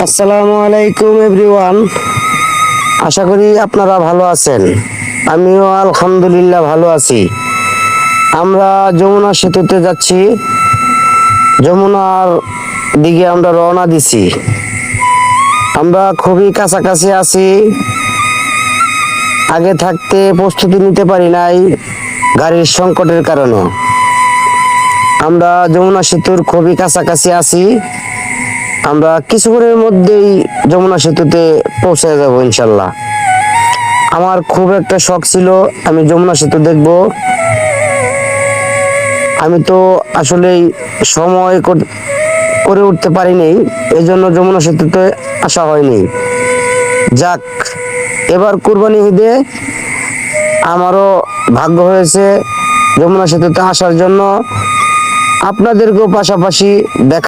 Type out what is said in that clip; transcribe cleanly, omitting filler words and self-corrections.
আসসালামু আলাইকুম এভরিওয়ান। আশা করি আপনারা ভালো আছেন। আমিও আলহামদুলিল্লাহ ভালো আছি। আমরা যমুনা সেতুতে যাচ্ছি। যমুনার দিকে আমরা রওনা দিছি। আমরা খুবই কাছাকাছি আছি। আগে থাকতে প্রস্তুতি নিতে পারি নাই গাড়ির সংকটের কারণে। আমরা যমুনা সেতুর খুবই কাছাকাছি আছি। আমরা কিছুক্ষণের মধ্যেই যমুনা সেতুতে পৌঁছে যাব ইনশাল্লাহ। আমার খুব একটা শখ ছিল আমি যমুনা সেতু দেখব। আমি তো আসলেই সময় করে উঠতে পারিনি, এই জন্য যমুনা সেতুতে আসা হয়নি। যাক, এবার কুরবানি ঈদে আমারও ভাগ্য হয়েছে যমুনা সেতুতে আসার জন্য। আপনাদেরকেও পাশাপাশি দেখা